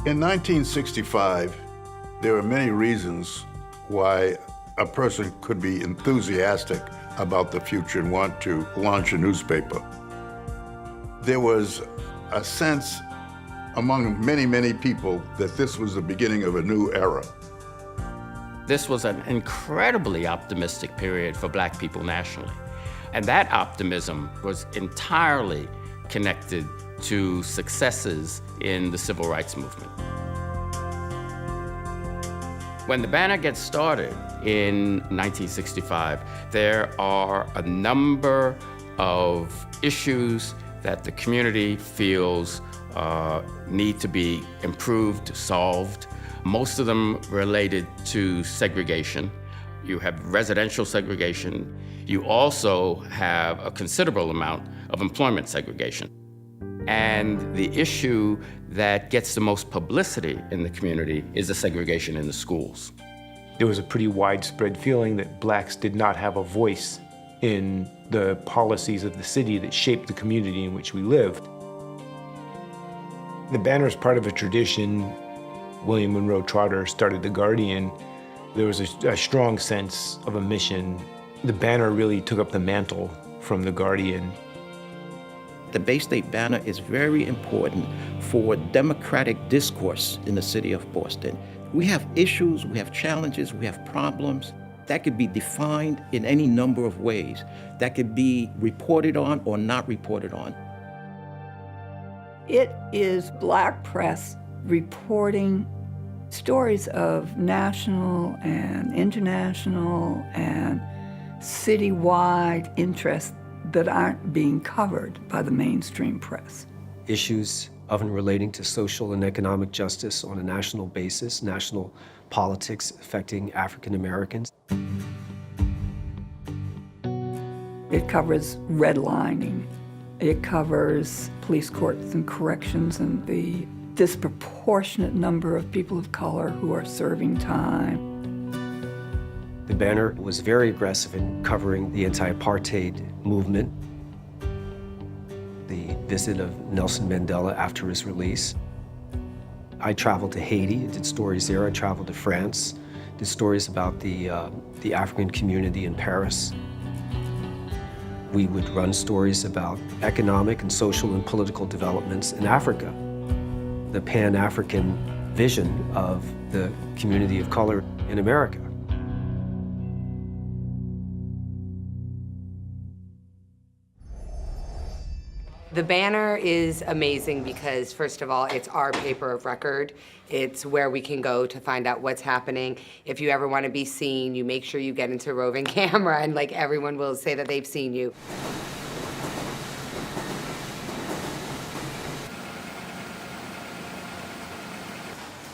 In 1965, there were many reasons why a person could be enthusiastic about the future and want to launch a newspaper. There was a sense among many, many people that this was the beginning of a new era. This was an incredibly optimistic period for Black people nationally. And that optimism was entirely connected to successes in the civil rights movement. When the Banner gets started in 1965, there are a number of issues that the community feels need to be improved, solved. Most of them related to segregation. You have residential segregation. You also have a considerable amount of employment segregation. And the issue that gets the most publicity in the community is the segregation in the schools. There was a pretty widespread feeling that Blacks did not have a voice in the policies of the city that shaped the community in which we lived. The Banner is part of a tradition. William Monroe Trotter started The Guardian. There was a strong sense of a mission. The Banner really took up the mantle from The Guardian. The Bay State Banner is very important for democratic discourse in the city of Boston. We have issues, we have challenges, we have problems that could be defined in any number of ways, that could be reported on or not reported on. It is Black press reporting stories of national and international and citywide interest that aren't being covered by the mainstream press. Issues often relating to social and economic justice on a national basis, national politics affecting African Americans. It covers redlining. It covers police courts and corrections and the disproportionate number of people of color who are serving time. The Banner was very aggressive in covering the anti-apartheid movement, the visit of Nelson Mandela after his release. I traveled to Haiti, did stories there. I traveled to France, did stories about the African community in Paris. We would run stories about economic and social and political developments in Africa, the Pan-African vision of the community of color in America. The Banner is amazing because, first of all, it's our paper of record. It's where we can go to find out what's happening. If you ever want to be seen, you make sure you get into roving camera and like everyone will say that they've seen you.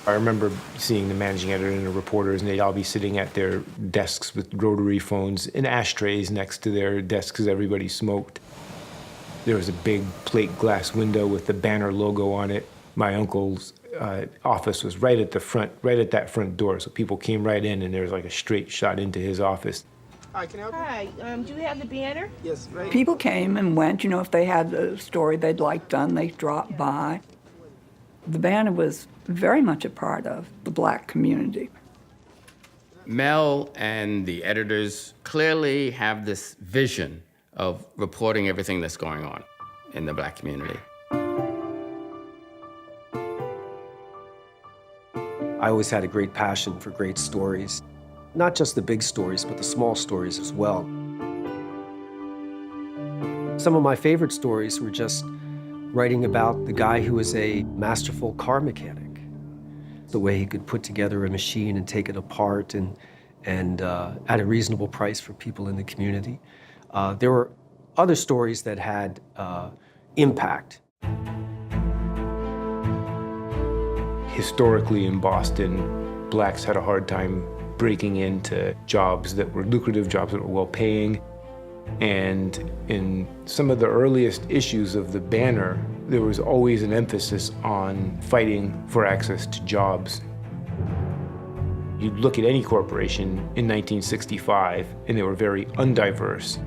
I remember seeing the managing editor and the reporters, and they'd all be sitting at their desks with rotary phones and ashtrays next to their desks because everybody smoked. There was a big plate glass window with the Banner logo on it. My uncle's office was right at the front, right at that front door, so people came right in, and there was like a straight shot into his office. Hi, can I help you? Hi, do you have the Banner? Yes, right. People came and went, you know, if they had a story they'd like done, they dropped by. The Banner was very much a part of the Black community. Mel and the editors clearly have this vision of reporting everything that's going on in the Black community. I always had a great passion for great stories. Not just the big stories, but the small stories as well. Some of my favorite stories were just writing about the guy who was a masterful car mechanic. The way he could put together a machine and take it apart and at a reasonable price for people in the community. There were other stories that had impact. Historically in Boston, Blacks had a hard time breaking into jobs that were lucrative, jobs that were well-paying. And in some of the earliest issues of the Banner, there was always an emphasis on fighting for access to jobs. You'd look at any corporation in 1965, and they were very undiverse.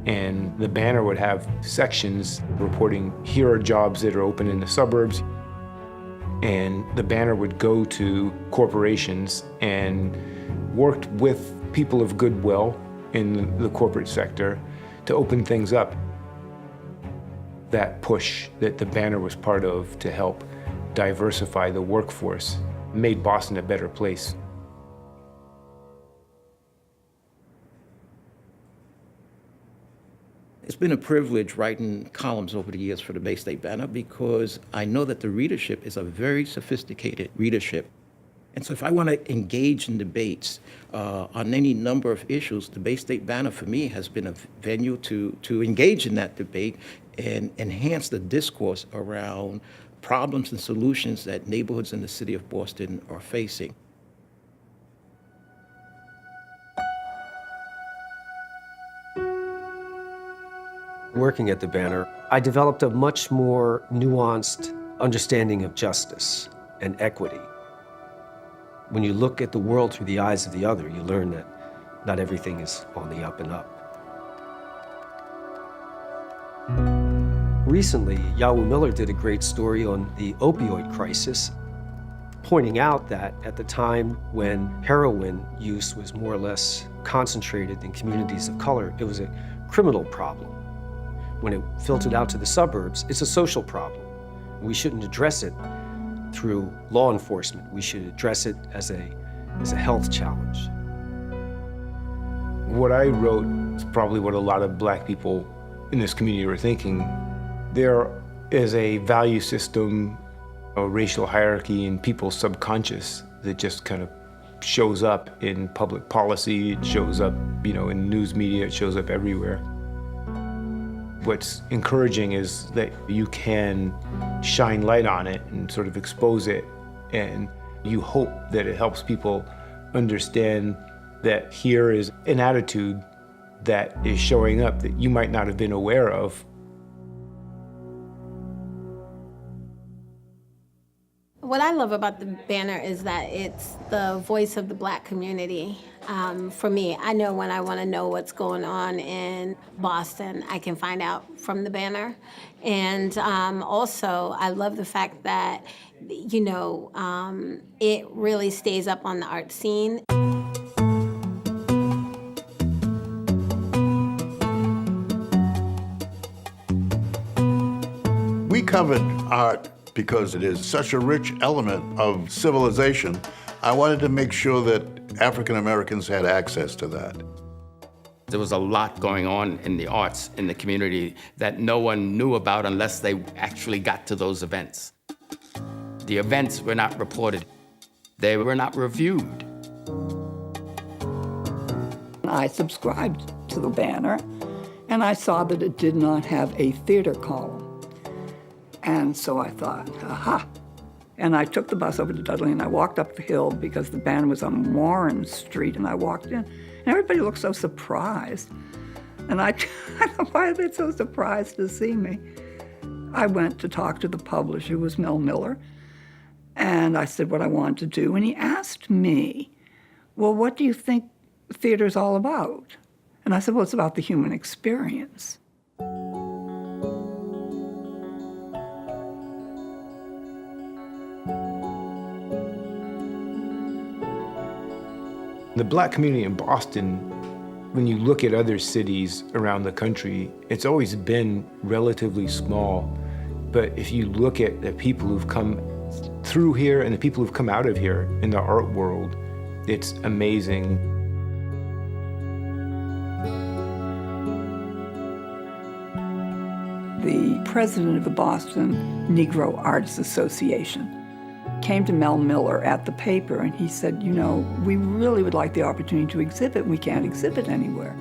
And the Banner would have sections reporting, here are jobs that are open in the suburbs. And the banner would go to corporations and worked with people of goodwill in the corporate sector to open things up. That push that the banner was part of to help diversify the workforce made Boston a better place. It's been a privilege writing columns over the years for the Bay State Banner because I know that the readership is a very sophisticated readership. And so if I want to engage in debates on any number of issues, the Bay State Banner for me has been a venue to engage in that debate and enhance the discourse around problems and solutions that neighborhoods in the city of Boston are facing. Working at the Banner, I developed a much more nuanced understanding of justice and equity. When you look at the world through the eyes of the other, you learn that not everything is on the up and up. Recently, Yahoo Miller did a great story on the opioid crisis, pointing out that at the time when heroin use was more or less concentrated in communities of color, it was a criminal problem. When it filtered out to the suburbs, it's a social problem. We shouldn't address it through law enforcement. We should address it as a health challenge. What I wrote is probably what a lot of Black people in this community were thinking. There is a value system, a racial hierarchy in people's subconscious that just kind of shows up in public policy. It shows up, in news media. It shows up everywhere. What's encouraging is that you can shine light on it and sort of expose it, and you hope that it helps people understand that here is an attitude that is showing up that you might not have been aware of. What I love about the Banner is that it's the voice of the Black community. For me, I know when I want to know what's going on in Boston, I can find out from the Banner. And also, I love the fact that, it really stays up on the art scene. We covered art because it is such a rich element of civilization. I wanted to make sure that African Americans had access to that. There was a lot going on in the arts in the community that no one knew about unless they actually got to those events. The events were not reported. They were not reviewed. I subscribed to the Banner, and I saw that it did not have a theater column. And so I thought, aha. And I took the bus over to Dudley, and I walked up the hill because the Banner was on Warren Street, and I walked in, and everybody looked so surprised. And I don't know why they so surprised to see me. I went to talk to the publisher, who was Mel Miller, and I said what I wanted to do, and he asked me, well, what do you think theater's all about? And I said, well, it's about the human experience. The Black community in Boston, when you look at other cities around the country, it's always been relatively small. But if you look at the people who've come through here and the people who've come out of here in the art world, it's amazing. The president of the Boston Negro Artists Association came to Mel Miller at the paper, and he said, we really would like the opportunity to exhibit. We can't exhibit anywhere.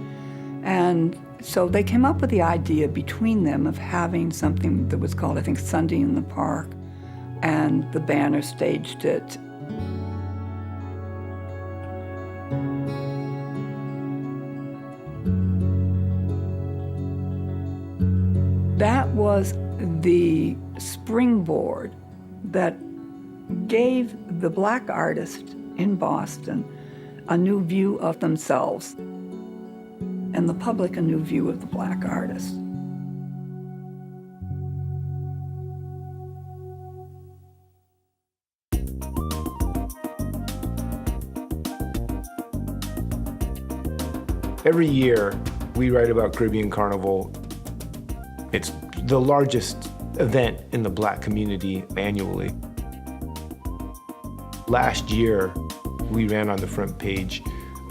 And so they came up with the idea between them of having something that was called, I think, Sunday in the Park, and the Banner staged it. That was the springboard that gave the Black artists in Boston a new view of themselves, and the public a new view of the Black artists. Every year, we write about Caribbean Carnival. It's the largest event in the Black community annually. Last year, we ran on the front page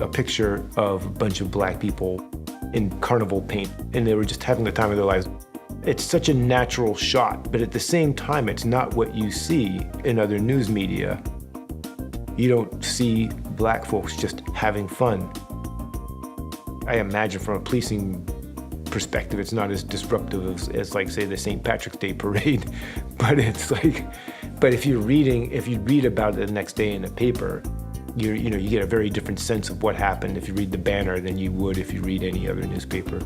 a picture of a bunch of Black people in carnival paint, and they were just having the time of their lives. It's such a natural shot, but at the same time, it's not what you see in other news media. You don't see Black folks just having fun. I imagine from a policing perspective, it's not as disruptive as like, say, the St. Patrick's Day parade, but it's like, but if you read about it the next day in the paper, you get a very different sense of what happened if you read the banner than you would if you read any other newspaper.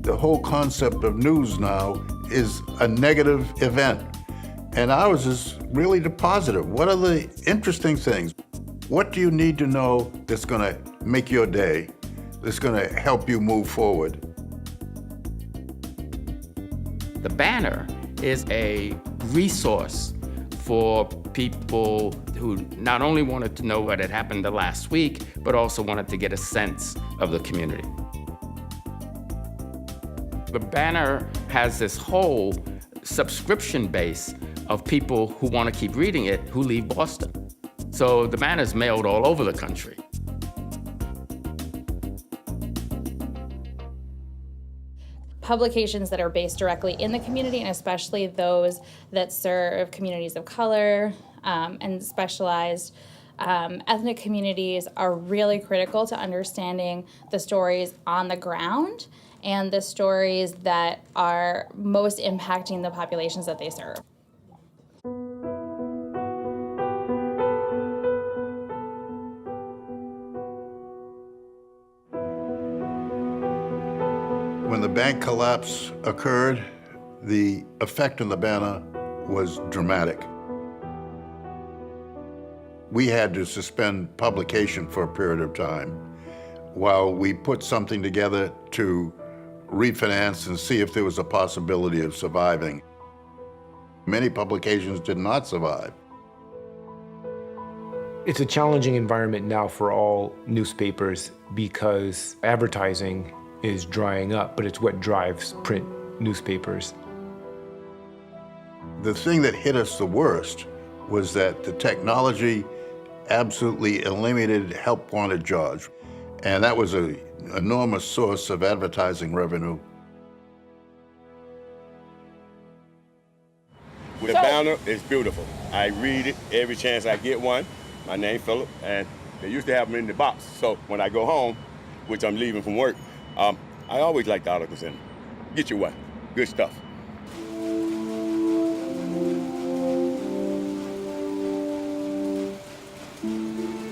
The whole concept of news now is a negative event. And ours is really the positive. What are the interesting things? What do you need to know that's going to make your day, that's going to help you move forward? The banner is a resource for people who not only wanted to know what had happened the last week, but also wanted to get a sense of the community. The banner has this whole subscription base of people who want to keep reading it who leave Boston. So the banner's mailed all over the country. Publications that are based directly in the community, and especially those that serve communities of color and specialized ethnic communities, are really critical to understanding the stories on the ground and the stories that are most impacting the populations that they serve. When the bank collapse occurred, the effect on the banner was dramatic. We had to suspend publication for a period of time while we put something together to refinance and see if there was a possibility of surviving. Many publications did not survive. It's a challenging environment now for all newspapers because advertising is drying up, but it's what drives print newspapers. The thing that hit us the worst was that the technology absolutely eliminated help wanted jobs. And that was an enormous source of advertising revenue. The banner is beautiful. I read it every chance I get one. My name's Philip, and they used to have them in the box. So when I go home, which I'm leaving from work, I always like the articles in them. Get you one. Good stuff.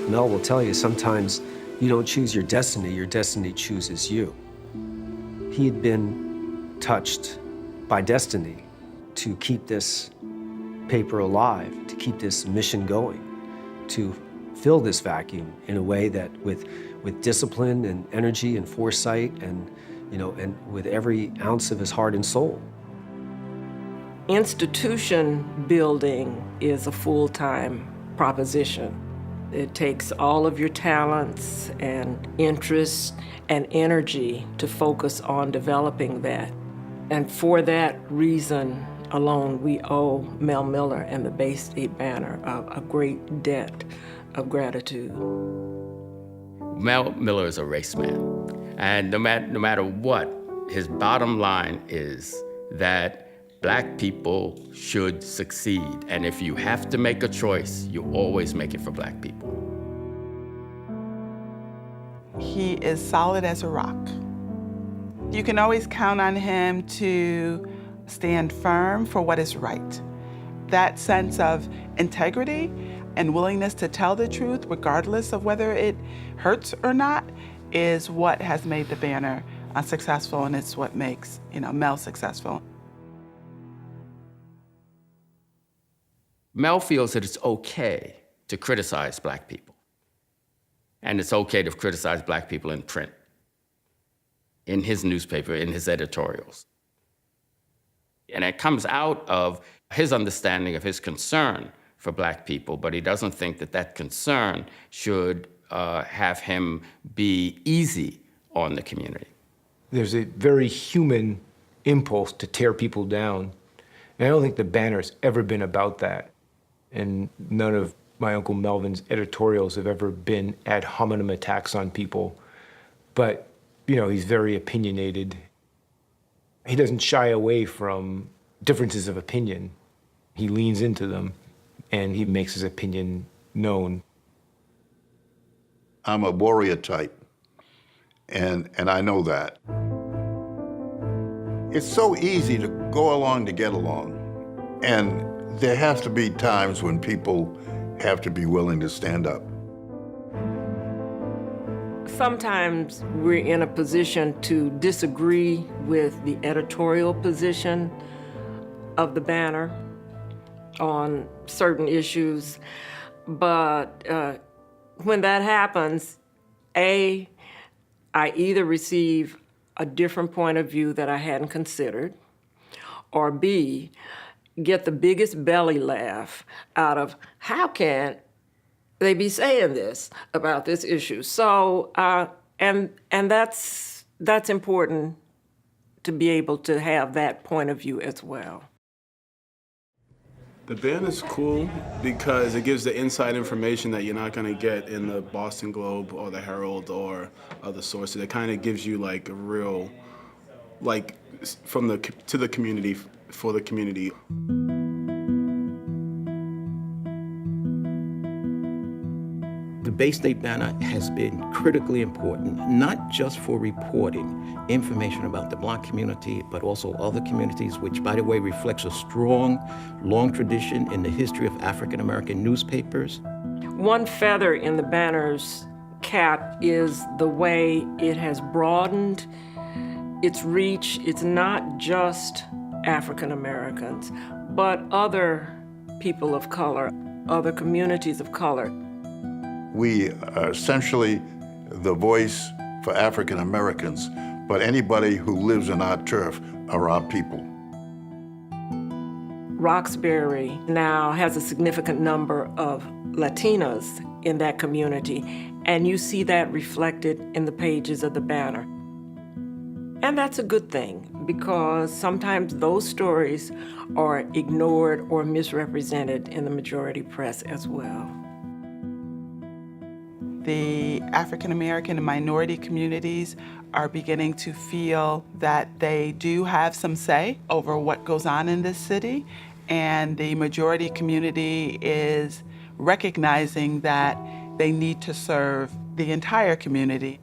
Mel will tell you sometimes you don't choose your destiny chooses you. He had been touched by destiny to keep this paper alive, to keep this mission going, to fill this vacuum in a way that with discipline and energy and foresight and with every ounce of his heart and soul. Institution building is a full-time proposition. It takes all of your talents and interests and energy to focus on developing that. And for that reason alone, we owe Mel Miller and the BAYSTATE banner a great debt of gratitude. Mel Miller is a race man. And no matter what, his bottom line is that Black people should succeed. And if you have to make a choice, you always make it for Black people. He is solid as a rock. You can always count on him to stand firm for what is right. That sense of integrity and willingness to tell the truth, regardless of whether it hurts or not, is what has made the banner successful, and it's what makes Mel successful. Mel feels that it's okay to criticize Black people. And it's okay to criticize Black people in print, in his newspaper, in his editorials. And it comes out of his understanding of his concern for black people, but he doesn't think that that concern should have him be easy on the community. There's a very human impulse to tear people down. And I don't think the banner's ever been about that. And none of my Uncle Melvin's editorials have ever been ad hominem attacks on people. But, you know, he's very opinionated. He doesn't shy away from differences of opinion. He leans into them, and he makes his opinion known. I'm a warrior type, and I know that. It's so easy to go along to get along, and there has to be times when people have to be willing to stand up. Sometimes we're in a position to disagree with the editorial position of the banner on certain issues, but when that happens, I either receive a different point of view that I hadn't considered, or B, get the biggest belly laugh out of how can they be saying this about this issue. So, and that's important to be able to have that point of view as well. The banner's cool because it gives the inside information that you're not going to get in the Boston Globe or the Herald or other sources. It kind of gives you like a real, like from the to the community, for the community. The Baystate banner has been critically important, not just for reporting information about the Black community, but also other communities, which, by the way, reflects a strong, long tradition in the history of African American newspapers. One feather in the banner's cap is the way it has broadened its reach. It's not just African Americans, but other people of color, other communities of color. We are essentially the voice for African Americans, but anybody who lives in our turf are our people. Roxbury now has a significant number of Latinas in that community, and you see that reflected in the pages of the banner. And that's a good thing, because sometimes those stories are ignored or misrepresented in the majority press as well. The African American and minority communities are beginning to feel that they do have some say over what goes on in this city, and the majority community is recognizing that they need to serve the entire community.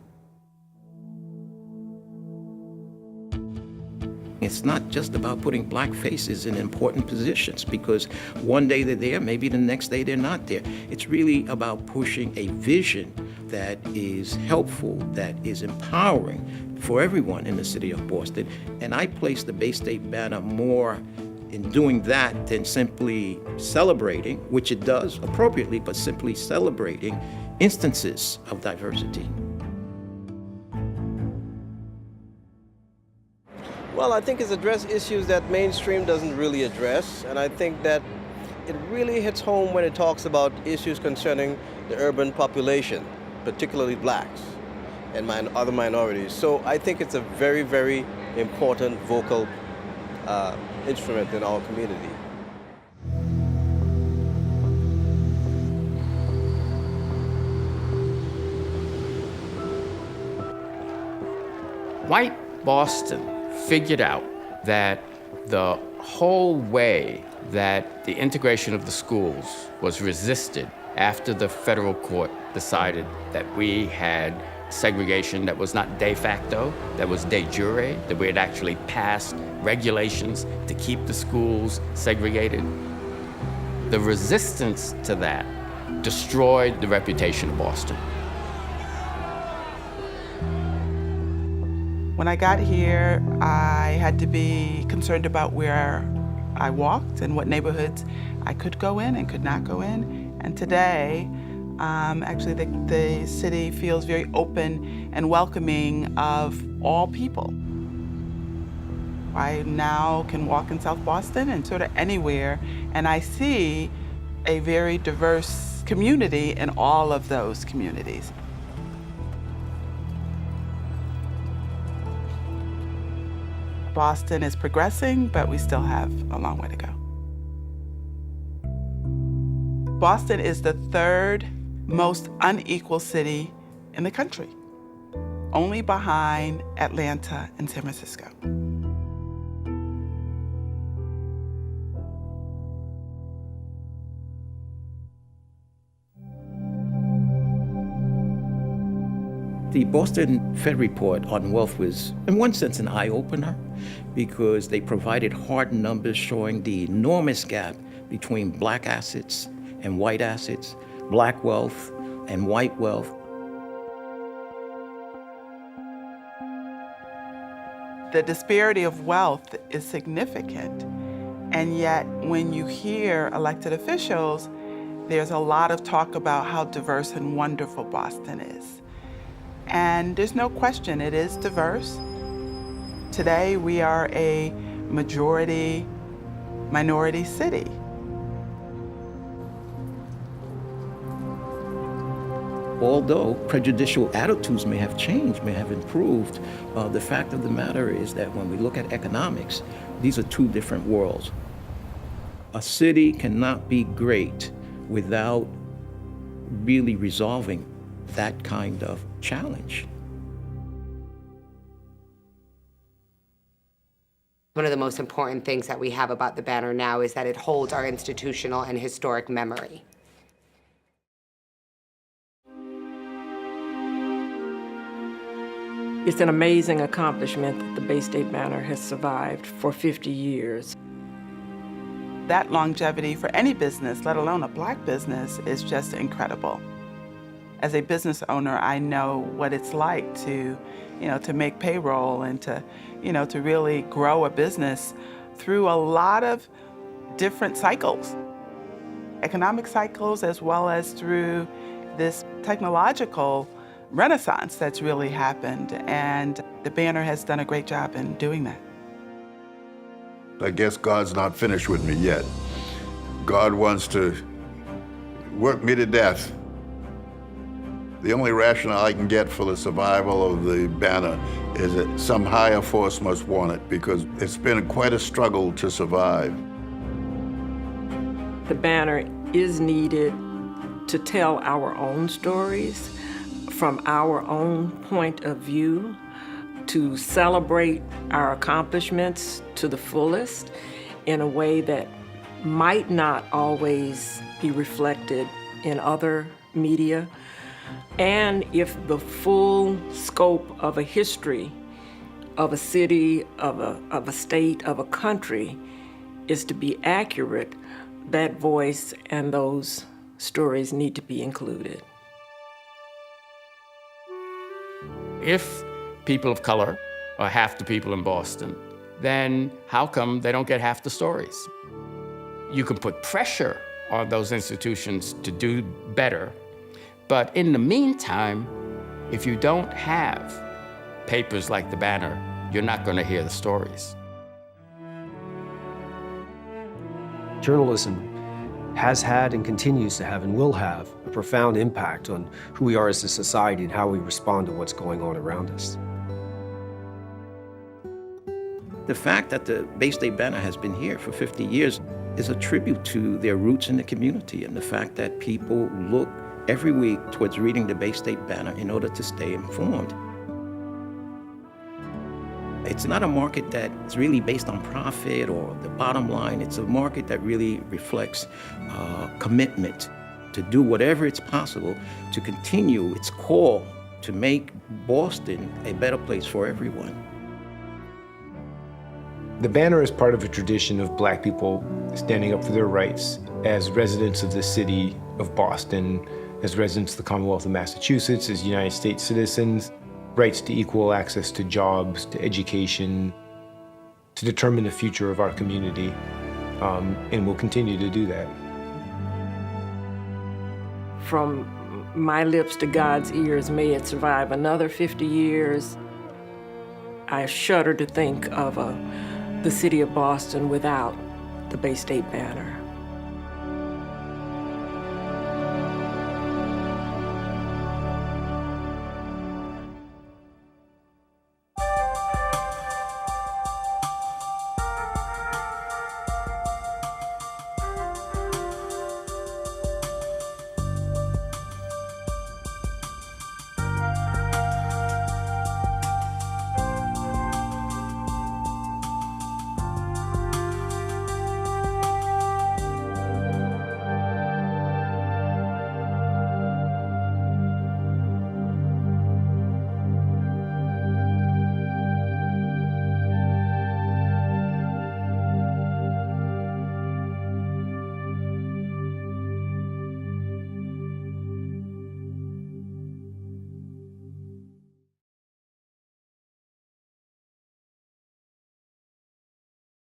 It's not just about putting Black faces in important positions, because one day they're there, maybe the next day they're not there. It's really about pushing a vision that is helpful, that is empowering for everyone in the city of Boston. And I place the Baystate banner more in doing that than simply celebrating, which it does appropriately, but simply celebrating instances of diversity. Well, I think it's addressed issues that mainstream doesn't really address, and I think that it really hits home when it talks about issues concerning the urban population, particularly Blacks and other minorities. So I think it's a very, very important vocal instrument in our community. White Boston figured out that the whole way that the integration of the schools was resisted after the federal court decided that we had segregation that was not de facto, that was de jure, that we had actually passed regulations to keep the schools segregated. The resistance to that destroyed the reputation of Boston. When I got here, I had to be concerned about where I walked and what neighborhoods I could go in and could not go in. And today, actually the city feels very open and welcoming of all people. I now can walk in South Boston and sort of anywhere, and I see a very diverse community in all of those communities. Boston is progressing, but we still have a long way to go. Boston is the third most unequal city in the country, only behind Atlanta and San Francisco. The Boston Fed report on wealth was, in one sense, an eye-opener because they provided hard numbers showing the enormous gap between black assets and white assets, black wealth and white wealth. The disparity of wealth is significant, and yet when you hear elected officials, there's a lot of talk about how diverse and wonderful Boston is. And there's no question it is diverse. Today we are a majority-minority city. Although prejudicial attitudes may have changed, may have improved, the fact of the matter is that when we look at economics, these are two different worlds. A city cannot be great without really resolving that kind of challenge. One of the most important things that we have about the banner now is that it holds our institutional and historic memory. It's an amazing accomplishment that the Bay State banner has survived for 50 years. That longevity for any business, let alone a black business, is just incredible. As a business owner, I know what it's like to make payroll and to really grow a business through a lot of different cycles, economic cycles, as well as through this technological renaissance that's really happened. And the banner has done a great job in doing that. I guess God's not finished with me yet. God wants to work me to death. The only rationale I can get for the survival of the banner is that some higher force must want it, because it's been quite a struggle to survive. The banner is needed to tell our own stories from our own point of view, to celebrate our accomplishments to the fullest in a way that might not always be reflected in other media. And if the full scope of a history of a city, of a state, of a country is to be accurate, that voice and those stories need to be included. If people of color are half the people in Boston, then how come they don't get half the stories? You can put pressure on those institutions to do better, but in the meantime, if you don't have papers like the banner, you're not going to hear the stories. Journalism has had and continues to have and will have a profound impact on who we are as a society and how we respond to what's going on around us. The fact that the Bay State banner has been here for 50 years is a tribute to their roots in the community and the fact that people look every week towards reading the Bay State banner in order to stay informed. It's not a market that's really based on profit or the bottom line. It's a market that really reflects commitment to do whatever it's possible to continue its call to make Boston a better place for everyone. The banner is part of a tradition of Black people standing up for their rights as residents of the city of Boston, as residents of the Commonwealth of Massachusetts, as United States citizens, rights to equal access to jobs, to education, to determine the future of our community, and we'll continue to do that. From my lips to God's ears, may it survive another 50 years. I shudder to think of the city of Boston without the Bay State banner.